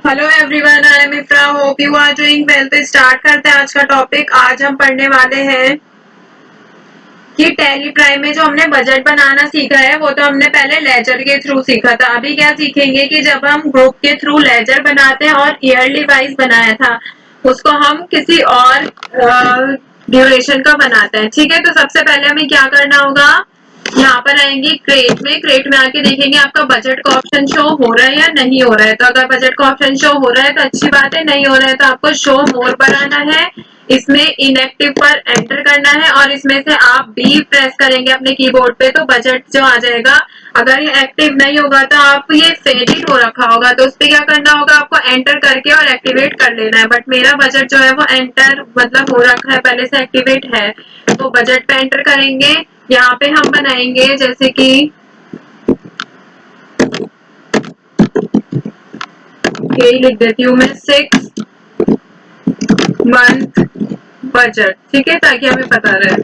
Hello everyone, I am Ifra. Hope you are doing well. तो start करते हैं आज का टॉपिक। आज हम पढ़ने वाले हैं कि टैली प्राइम में जो हमने बजट बनाना सीखा है वो तो हमने पहले लेजर के थ्रू सीखा था। अभी क्या सीखेंगे कि जब हम ग्रुप के थ्रू लेजर बनाते हैं और ईयरली वाइज बनाया था उसको हम किसी और ड्यूरेशन का बनाते हैं। ठीक है, तो सबसे पहले हमें क्या करना होगा, यहाँ पर आएंगे क्रेट में आके देखेंगे आपका बजट का ऑप्शन शो हो रहा है या नहीं हो रहा है। तो अगर बजट का ऑप्शन शो हो रहा है तो अच्छी बात है, नहीं हो रहा है तो आपको शो मोर बनाना है, इसमें इनएक्टिव पर एंटर करना है और इसमें से आप बी प्रेस करेंगे अपने कीबोर्ड पे तो बजट जो आ जाएगा। अगर ये एक्टिव नहीं होगा तो आप ये फेडिट हो रखा होगा तो उस पर क्या करना होगा, आपको एंटर करके और एक्टिवेट कर लेना है। बट मेरा बजट जो है वो एंटर मतलब हो रखा है, पहले से एक्टिवेट है, तो बजट पे एंटर करेंगे। यहाँ पे हम बनाएंगे जैसे कि यही लिख देती हूँ मैं 6 मंथ बजट। ठीक है, ताकि हमें पता रहे।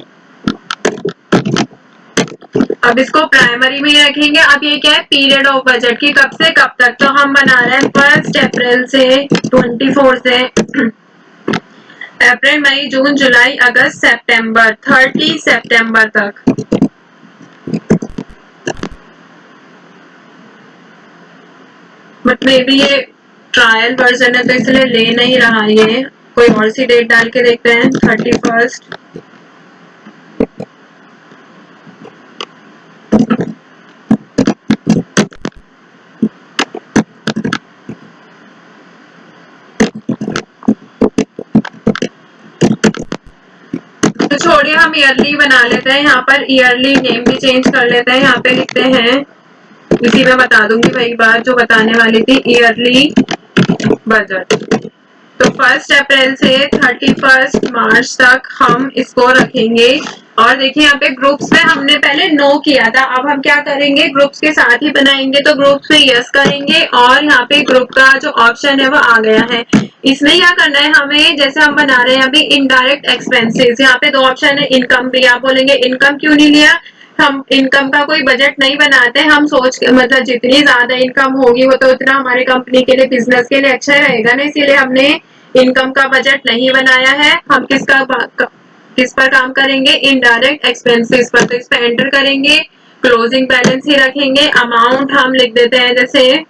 अब इसको प्राइमरी में ही रखेंगे। अब ये क्या है, पीरियड ऑफ बजट की कब से कब तक, तो हम बना रहे हैं 1 अप्रैल से 24 से अप्रैल मई जून जुलाई अगस्त सितंबर 30 सितंबर तक। बट मे बी ये ट्रायल वर्जन है तो इसलिए ले नहीं रहा, ये कोई और सी डेट डाल के देखते हैं 31। तो छोड़िए, हम ईयरली बना लेते हैं। यहाँ पर ईयरली नेम भी चेंज कर लेते हैं। यहाँ पे लिखते हैं, इसी में बता दूंगी वही बात जो बताने वाली थी, ईयरली बजट। तो 1 अप्रैल से 31 मार्च तक हम इसको रखेंगे। और देखिए यहाँ पे ग्रुप्स में हमने पहले नो किया था, अब हम क्या करेंगे, ग्रुप्स के साथ ही बनाएंगे। तो ग्रुप्स पे यस करेंगे और यहाँ पे ग्रुप का जो ऑप्शन है वो आ गया है। इसमें क्या करना है हमें, जैसे हम बना रहे हैं अभी इनडायरेक्ट एक्सपेंसेस, यहाँ पे 2 ऑप्शन है, इनकम भी। आप बोलेंगे इनकम क्यों नहीं लिया, हम इनकम का कोई बजट नहीं बनाते, हम सोच मतलब जितनी ज्यादा इनकम होगी वो तो उतना हमारे कंपनी के लिए, बिजनेस के लिए अच्छा रहेगा ना, इसीलिए हमने इनकम का बजट नहीं बनाया है। हम किस पर काम करेंगे, इनडायरेक्ट एक्सपेंसेस पर। तो इस पर एंटर करेंगे, क्लोजिंग बैलेंस ही रखेंगे। अमाउंट हम लिख देते हैं जैसे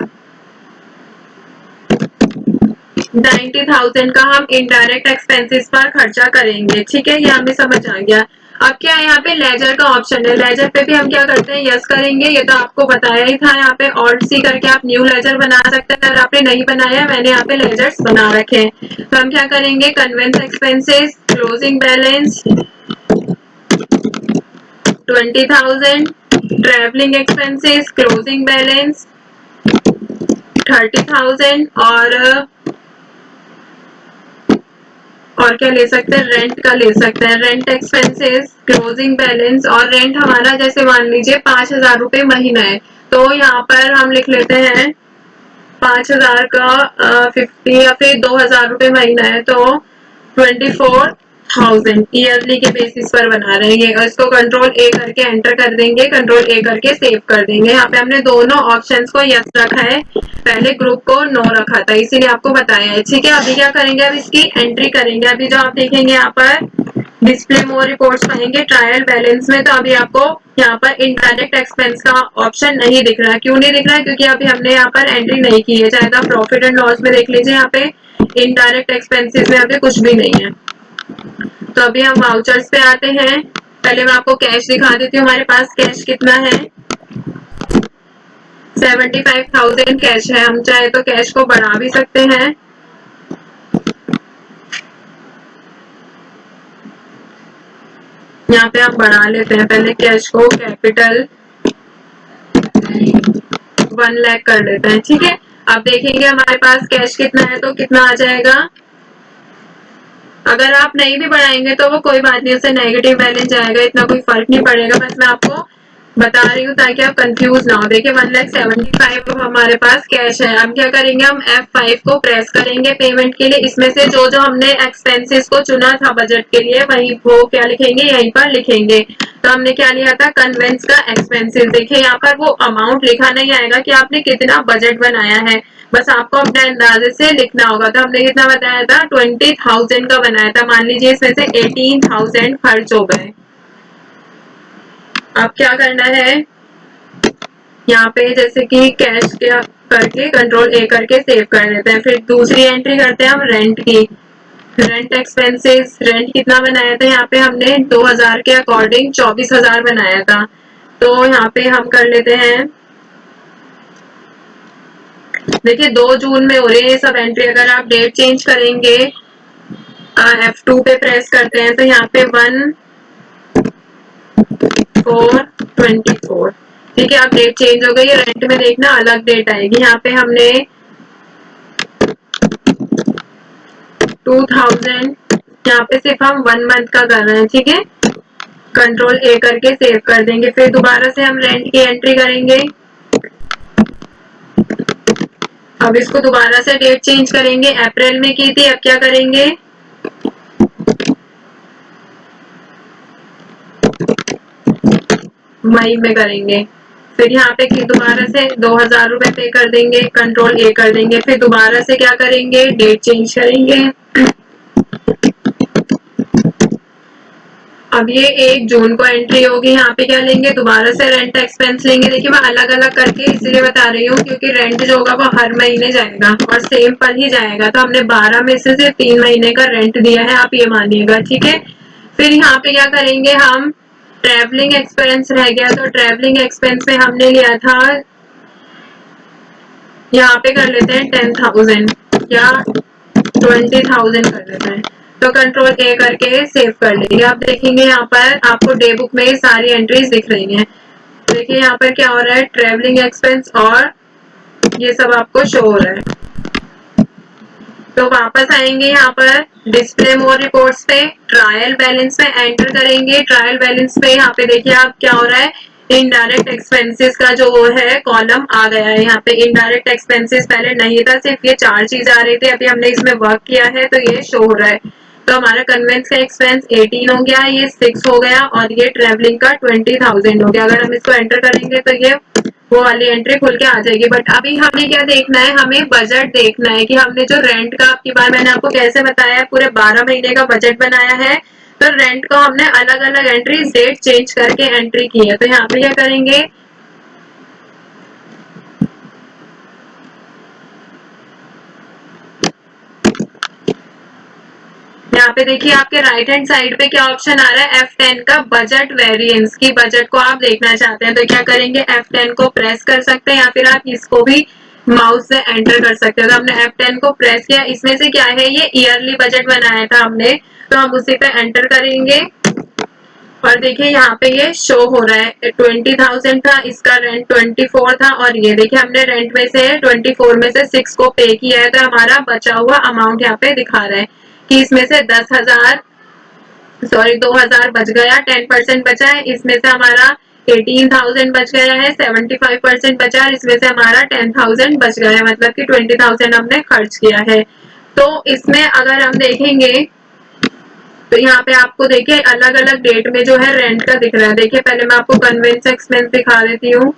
90,000 का हम इनडायरेक्ट एक्सपेंसेस पर खर्चा करेंगे। ठीक है, ये हमें समझ आ गया। अब क्या है, यहाँ पे लेजर का ऑप्शन है, लेजर पे भी हम क्या करते हैं, यस करेंगे। ये तो आपको बताया ही था, यहाँ पे ऑल्ट सी करके आप न्यू लेजर बना सकते हैं। अगर आपने नहीं बनाया, मैंने यहाँ पे लेजर्स बना रखे हैं। तो हम क्या करेंगे, conveyance expenses, closing balance 20,000, travelling expenses, closing balance 30,000, और क्या ले सकते हैं, रेंट का ले सकते हैं, रेंट एक्सपेंसेस, क्लोजिंग बैलेंस। और रेंट हमारा जैसे मान लीजिए 5,000 रुपए महीना है, तो यहाँ पर हम लिख लेते हैं 5,000 का 50 या फिर 2,000 रुपए महीना है तो 24,000 ईयरली के बेसिस पर बना रहे हैं। और इसको कंट्रोल ए करके एंटर कर देंगे, कंट्रोल ए करके सेव कर देंगे। यहाँ पे हमने दोनों ऑप्शंस को यस रखा है, पहले ग्रुप को नो रखा था, इसीलिए आपको बताया है। ठीक है, अभी क्या करेंगे, अब इसकी एंट्री करेंगे। अभी जो आप देखेंगे यहाँ पर डिस्प्ले मोर रिपोर्ट्स पाएंगे ट्रायल बैलेंस में, तो अभी आपको यहाँ पर इनडायरेक्ट एक्सपेंस का ऑप्शन नहीं दिख रहा है। क्यों नहीं दिख रहा है, क्योंकि अभी हमने यहाँ पर एंट्री नहीं की है। चाहे तो प्रॉफिट एंड लॉस में देख लीजिए, यहाँ पे इनडायरेक्ट एक्सपेंसेस में अभी कुछ भी नहीं है। तो अभी हम वाउचर्स पे आते हैं। पहले मैं आपको कैश दिखा देती हूँ, हमारे पास कैश कितना है, 75,000 कैश है। हम चाहे तो कैश को बढ़ा भी सकते हैं। यहाँ पे हम बढ़ा लेते हैं, पहले कैश को कैपिटल 1 लाख कर लेते हैं। ठीक है, अब देखेंगे हमारे पास कैश कितना है तो कितना आ जाएगा। अगर आप नहीं भी बढ़ाएंगे तो वो कोई बात नहीं, उससे नेगेटिव बैलेंस जाएगा, इतना कोई फर्क नहीं पड़ेगा। बस मैं आपको बता रही हूँ ताकि आप कंफ्यूज ना हो। देखिए 1,75,000 हमारे पास कैश है। अब क्या करेंगे, हम F5 को प्रेस करेंगे पेमेंट के लिए। इसमें से जो जो हमने एक्सपेंसेस को चुना था बजट के लिए, वही वो क्या लिखेंगे, यहीं पर लिखेंगे। तो हमने क्या लिया था, कन्वेंस का एक्सपेंसेस। देखिए यहाँ पर वो अमाउंट लिखा नहीं आएगा कि आपने कितना बजट बनाया है, बस आपको अपने अंदाजे से लिखना होगा। तो हमने कितना बताया था, 20,000 का बनाया था। मान लीजिए इसमें से 18,000 खर्च हो गए। अब क्या करना है, यहाँ पे जैसे कि कैश क्या करके कंट्रोल ए करके सेव कर देते हैं। फिर दूसरी एंट्री करते हैं हम रेंट की। रेंट एक्सपेंसेस, रेंट कितना बनाया था यहाँ पे हमने, 2000 के अकॉर्डिंग 24,000 बनाया था। तो यहाँ पे हम कर लेते हैं, देखिए 2 जून में हो रही है ये सब एंट्री। अगर आप डेट चेंज करेंगे, F2 पे प्रेस करते हैं तो यहाँ पे 1/4/24, ठीक है। अब डेट चेंज हो गई है। रेंट में देखना अलग डेट आएगी। यहाँ पे हमने 2000, यहाँ पे सिर्फ हम 1 मंथ का कर रहे हैं, ठीक है। कंट्रोल ए करके सेव कर देंगे। फिर दोबारा से हम रेंट की एंट्री करेंगे। अब इसको दोबारा से डेट चेंज करेंगे, अप्रैल में की थी, अब क्या करेंगे, मई में करेंगे। फिर यहाँ पे दोबारा से 2000 रुपए पे कर देंगे, कंट्रोल ए कर देंगे। फिर दोबारा से क्या करेंगे, डेट चेंज करेंगे। अब ये 1 जून को एंट्री होगी। यहाँ पे क्या लेंगे, दोबारा से रेंट एक्सपेंस लेंगे। देखिए मैं अलग अलग करके इसलिए बता रही हूँ क्योंकि रेंट जो होगा वो हर महीने जाएगा और सेम पर ही जाएगा। तो हमने 12 में से सिर्फ 3 महीने का रेंट दिया है, आप ये मानिएगा, ठीक है। फिर यहाँ पे क्या करेंगे हम, ट्रेवलिंग एक्सपेंस रह गया। तो ट्रेवलिंग एक्सपेंस में हमने लिया था, यहाँ पे कर लेते हैं 10,000 या 20,000 कर लेते हैं। तो कंट्रोल ए करके सेव कर लेंगे। आप देखेंगे यहाँ पर आपको डे बुक में सारी एंट्रीज दिख रही हैं। देखिए यहाँ पर क्या हो रहा है, ट्रेवलिंग एक्सपेंस और ये सब आपको शो हो रहा है। तो वापस आएंगे यहाँ पर डिस्प्ले मोर रिपोर्ट्स पे, ट्रायल बैलेंस में एंटर करेंगे। ट्रायल बैलेंस पे यहाँ पे देखिए आप क्या हो रहा है, इनडायरेक्ट एक्सपेंसेस का जो है कॉलम आ गया है। यहाँ पे इनडायरेक्ट एक्सपेंसेस पहले नहीं था, सिर्फ ये 4 चीज आ रही थी। अभी हमने इसमें वर्क किया है तो ये शो हो रहा है। तो हमारा कन्वेंस का एक्सपेंस 18 हो गया, ये 6 हो गया और ये ट्रेवलिंग का 20,000 हो गया। अगर हम इसको एंटर करेंगे तो ये वो वाली एंट्री खुल के आ जाएगी। बट अभी हमें क्या देखना है, हमें बजट देखना है कि हमने जो रेंट का, आपकी बार मैंने आपको कैसे बताया है, पूरे 12 महीने का बजट बनाया है। तो रेंट को हमने अलग अलग एंट्री, डेट चेंज करके एंट्री की है। तो यहाँ पे क्या करेंगे, यहाँ पे देखिए आपके राइट हैंड साइड पे क्या ऑप्शन आ रहा है, F10 का बजट वेरिएंस की बजट को आप देखना चाहते हैं तो क्या करेंगे, F10 को प्रेस कर सकते हैं या फिर आप इसको भी माउस से एंटर कर सकते हैं। तो हमने F10 को प्रेस किया। इसमें से क्या है, ये ईयरली बजट बनाया था हमने, तो हम उसी पे एंटर करेंगे और देखिए यहाँ पे ये शो हो रहा है 20,000 था, इसका रेंट 24 था और ये देखिए हमने रेंट में से 24 में से 6 को पे किया है। तो हमारा बचा हुआ अमाउंट यहाँ पे दिखा रहा है कि इसमें से 2,000 बच गया, 10% बचा है। इसमें से हमारा 18,000 बच गया है, 75% बचा है। इसमें से हमारा 10,000 बच गया है, मतलब कि 20,000 हमने खर्च किया है। तो इसमें अगर हम देखेंगे तो यहाँ पे आपको देखिए अलग अलग डेट में जो है रेंट का दिख रहा है। देखिए पहले मैं आपको कन्वेंस एक्सपेंस दिखा देती हूँ।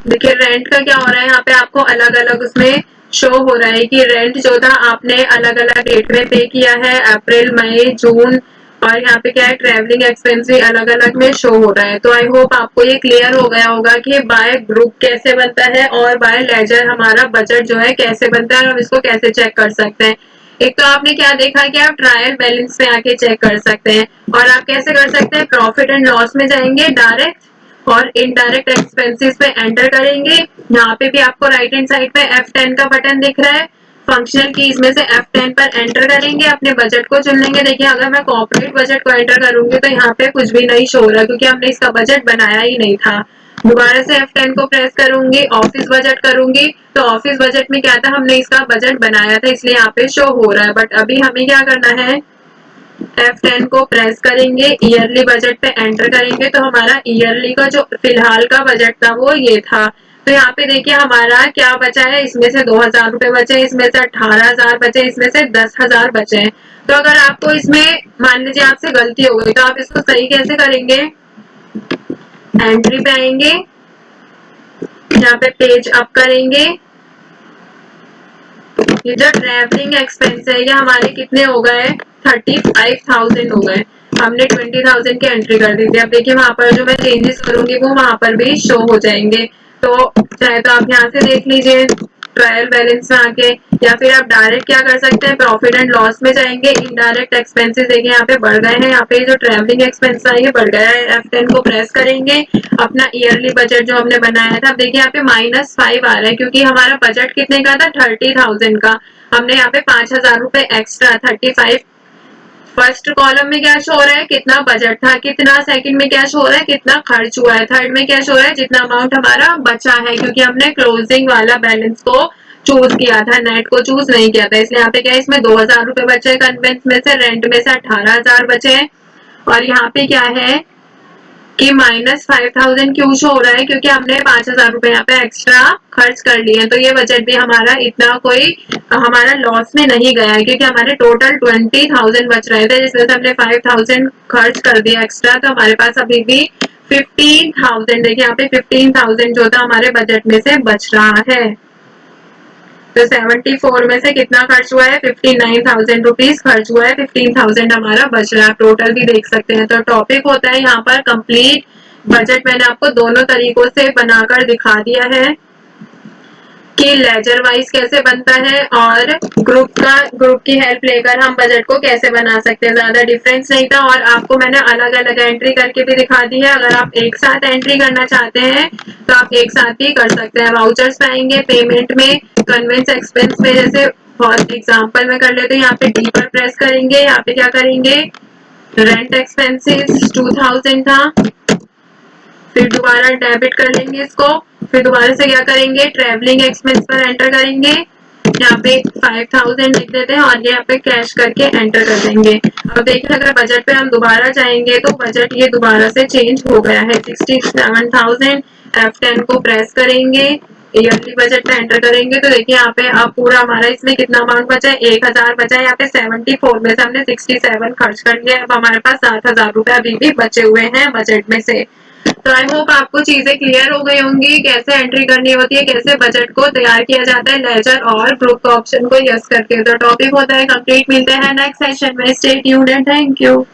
देखिए रेंट का क्या हो रहा है, यहाँ पे आपको अलग अलग उसमें शो हो रहा है कि रेंट जो था आपने अलग अलग डेट में पे किया है, अप्रैल, मई, जून, और यहाँ पे क्या है, ट्रेवलिंग एक्सपेंस भी अलग अलग में शो हो रहा है। तो आई होप आपको ये क्लियर हो गया होगा कि बाय ग्रुप कैसे बनता है और बाय लेजर हमारा बजट जो है कैसे बनता है और हम इसको कैसे चेक कर सकते हैं। एक तो आपने क्या देखा कि आप ट्रायल बैलेंस में आके चेक कर सकते हैं और आप कैसे कर सकते हैं, प्रॉफिट एंड लॉस में जाएंगे डायरेक्ट और इनडायरेक्ट एक्सपेंसेस पे एंटर करेंगे। यहाँ पे भी आपको राइट हैंड साइड पे F10 का बटन दिख रहा है, फंक्शनल कीज में से F10 पर एंटर करेंगे, अपने बजट को चुन लेंगे। देखिए अगर मैं कॉर्पोरेट बजट को एंटर करूंगी तो यहाँ पे कुछ भी नहीं शो रहा क्योंकि हमने इसका बजट बनाया ही नहीं था। दोबारा से F10 को प्रेस करूंगी, ऑफिस बजट करूंगी तो ऑफिस बजट में क्या था, हमने इसका बजट बनाया था इसलिए यहाँ पे शो हो रहा है। बट अभी हमें क्या करना है, F10 को प्रेस करेंगे, ईयरली बजट पे एंटर करेंगे तो हमारा ईयरली का जो फिलहाल का बजट था वो ये था। तो यहाँ पे देखिए हमारा क्या बचा है, इसमें से 2000 रुपए बचे, इसमें से 18,000 बचे, इसमें से 10,000 बचे। तो अगर आपको इसमें मान लीजिए आपसे गलती हो गई तो आप इसको सही कैसे करेंगे, एंट्री पे आएंगे, यहाँ पे पेज अप करेंगे, ये जो ट्रैवलिंग एक्सपेंस है ये हमारे कितने हो गए, 35,000 हो गए। हमने 20,000 की एंट्री कर दी थी। अब देखिए वहां पर जो मैं चेंजेस करूंगी वो वहां पर भी शो हो जाएंगे। तो चाहे तो आप यहाँ से देख लीजिए ट्रायल बैलेंस में आके, या फिर आप डायरेक्ट क्या कर सकते हैं, प्रॉफिट एंड लॉस में जाएंगे, इनडायरेक्ट एक्सपेंसेस देखिए यहाँ पे बढ़ गए हैं, यहाँ पे जो ट्रैवलिंग एक्सपेंस है ये बढ़ गया है। F10 को प्रेस करेंगे, अपना ईयरली बजट जो हमने बनाया था, अब देखिए यहाँ पे -5 आ रहा है क्योंकि हमारा बजट कितने का था, 30,000 का। हमने यहाँ पे 5,000 रुपए एक्स्ट्रा 35। फर्स्ट कॉलम में क्या शो हो रहा है, कितना बजट था कितना, सेकंड में क्या शो हो रहा है, कितना खर्च हुआ है, थर्ड में क्या शो हो रहा है, जितना अमाउंट हमारा बचा है, क्योंकि हमने क्लोजिंग वाला बैलेंस को चूज किया था, नेट को चूज नहीं किया था। इसलिए यहाँ पे क्या है, इसमें 2000 रुपए बचे, कन्वेंस में से, रेंट में से 18,000 बचे हैं। और यहाँ पे क्या है कि -5,000 क्यों शो हो रहा है, क्योंकि हमने 5,000 रुपए यहाँ पे एक्स्ट्रा खर्च कर लिए हैं। तो ये बजट भी हमारा इतना कोई हमारा लॉस में नहीं गया है, क्योंकि हमारे टोटल 20,000 बच रहे थे, जिसमें से हमने 5,000 खर्च कर दिया एक्स्ट्रा। तो हमारे पास अभी भी 15,000, देखिए यहाँ पे 15,000 जो था हमारे बजट में से बच रहा है। तो 74 में से कितना खर्च हुआ है, 59,000 रुपीज खर्च हुआ है, 15,000 हमारा बच रहा है। टोटल भी देख सकते हैं। तो टॉपिक होता है यहाँ पर कंप्लीट बजट। मैंने आपको दोनों तरीकों से बनाकर दिखा दिया है कि लेजर वाइज कैसे बनता है और ग्रुप की हेल्प लेकर हम बजट को कैसे बना सकते हैं। ज्यादा डिफरेंस नहीं था और आपको मैंने अलग अलग एंट्री करके भी दिखा दी है। अगर आप एक साथ एंट्री करना चाहते हैं तो आप एक साथ भी कर सकते हैं। वाउचर्स पे आएंगे, पेमेंट में, कन्वेंस एक्सपेंस में, जैसे फॉर एग्जाम्पल में कर लेते हैं, यहाँ पे डी पर प्रेस करेंगे, यहाँ पे क्या करेंगे, रेंट एक्सपेंसेस 2000 था, फिर दोबारा डेबिट कर लेंगे इसको, फिर दोबारा से क्या करेंगे, ट्रेवलिंग एक्सपेंस पर एंटर करेंगे, यहाँ पे 5,000 लिख देते हैं और यहाँ पे कैश करके एंटर कर देंगे। अब देखिए अगर बजट पे हम दोबारा जाएंगे तो बजट ये दोबारा से चेंज हो गया है, 67,000। F10 को प्रेस करेंगे, ईयरली बजट पे एंटर करेंगे तो देखिए यहाँ पे अब पूरा हमारा इसमें कितना अमाउंट बचा है, 1,000 बचा है। यहाँ पे 74 में से हमने 67 खर्च कर लिया। अब हमारे पास 7,000 रुपए अभी भी बचे हुए हैं बजट में से। तो आई होप आपको चीजें क्लियर हो गई होंगी, कैसे एंट्री करनी होती है, कैसे बजट को तैयार किया जाता है लेजर और ग्रुप ऑप्शन को यस करके। तो टॉपिक होता है कंप्लीट। मिलते हैं नेक्स्ट सेशन में। Stay tuned and thank you.